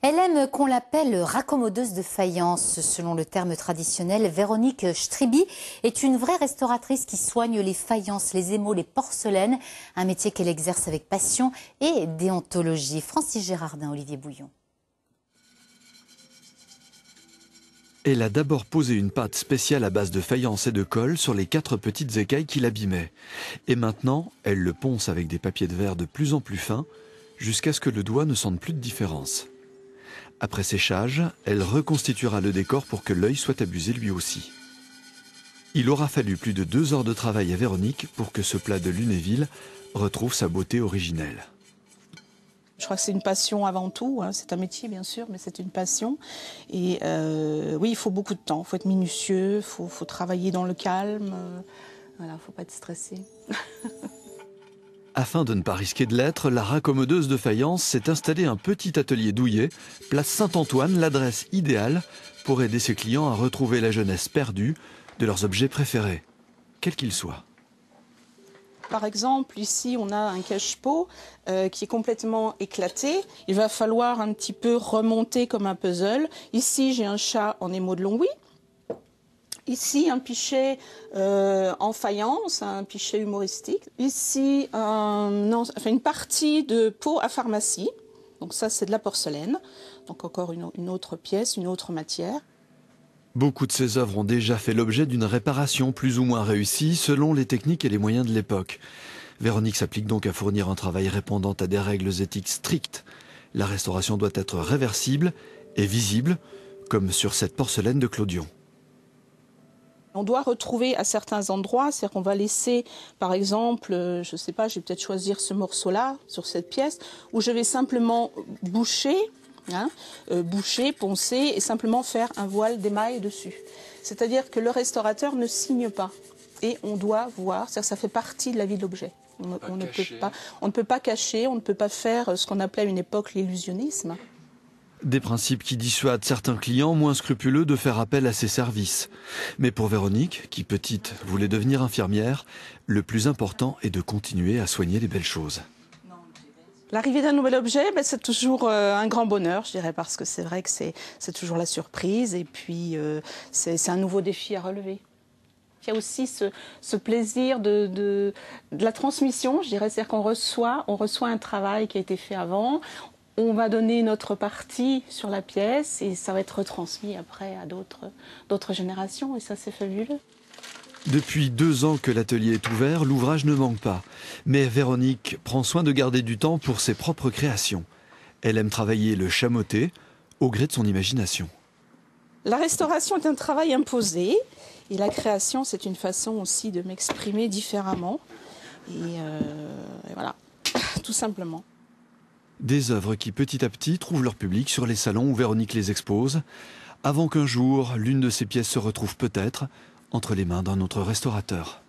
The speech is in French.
Elle aime qu'on l'appelle raccommodeuse de faïence. Selon le terme traditionnel, Véronique Striby est une vraie restauratrice qui soigne les faïences, les émaux, les porcelaines. Un métier qu'elle exerce avec passion et déontologie. Francis Gérardin, Olivier Bouillon. Elle a d'abord posé une pâte spéciale à base de faïence et de colle sur les 4 petites écailles qui l'abîmaient. Et maintenant, elle le ponce avec des papiers de verre de plus en plus fins, jusqu'à ce que le doigt ne sente plus de différence. Après séchage, elle reconstituera le décor pour que l'œil soit abusé lui aussi. Il aura fallu plus de 2 heures de travail à Véronique pour que ce plat de Lunéville retrouve sa beauté originelle. Je crois que c'est une passion avant tout, hein. C'est un métier bien sûr, mais c'est une passion. Et oui, il faut beaucoup de temps, il faut être minutieux, il faut travailler dans le calme. Voilà, il ne faut pas être stressé. Afin de ne pas risquer de l'être, la raccommodeuse de faïence s'est installée un petit atelier douillet, place Saint-Antoine, l'adresse idéale pour aider ses clients à retrouver la jeunesse perdue de leurs objets préférés, quels qu'ils soient. Par exemple, ici, on a un cache-pot qui est complètement éclaté. Il va falloir un petit peu remonter comme un puzzle. Ici, j'ai un chat en émaux de Longwy. Ici, un pichet en faïence, un pichet humoristique. Ici, une partie de pot à pharmacie. Donc ça, c'est de la porcelaine. Donc encore une autre pièce, une autre matière. Beaucoup de ces œuvres ont déjà fait l'objet d'une réparation plus ou moins réussie selon les techniques et les moyens de l'époque. Véronique s'applique donc à fournir un travail répondant à des règles éthiques strictes. La restauration doit être réversible et visible, comme sur cette porcelaine de Clodion. On doit retrouver à certains endroits, c'est-à-dire qu'on va laisser, par exemple, je ne sais pas, je vais peut-être choisir ce morceau-là sur cette pièce, où je vais simplement boucher, boucher, poncer et simplement faire un voile d'émail dessus. C'est-à-dire que le restaurateur ne signe pas et on doit voir, c'est-à-dire que ça fait partie de la vie de l'objet. On ne peut pas cacher, on ne peut pas faire ce qu'on appelait à une époque l'illusionnisme. Des principes qui dissuadent certains clients moins scrupuleux de faire appel à ses services. Mais pour Véronique, qui petite voulait devenir infirmière, le plus important est de continuer à soigner les belles choses. L'arrivée d'un nouvel objet, c'est toujours un grand bonheur, je dirais, parce que c'est vrai que c'est toujours la surprise et puis c'est un nouveau défi à relever. Il y a aussi ce plaisir de la transmission, je dirais, c'est-à-dire qu'on reçoit un travail qui a été fait avant. On va donner notre partie sur la pièce et ça va être retransmis après à d'autres générations et ça c'est fabuleux. Depuis 2 ans que l'atelier est ouvert, l'ouvrage ne manque pas. Mais Véronique prend soin de garder du temps pour ses propres créations. Elle aime travailler le chamoté au gré de son imagination. La restauration est un travail imposé et la création c'est une façon aussi de m'exprimer différemment. Et voilà, tout simplement. Des œuvres qui petit à petit trouvent leur public sur les salons où Véronique les expose, avant qu'un jour l'une de ces pièces se retrouve peut-être entre les mains d'un autre restaurateur.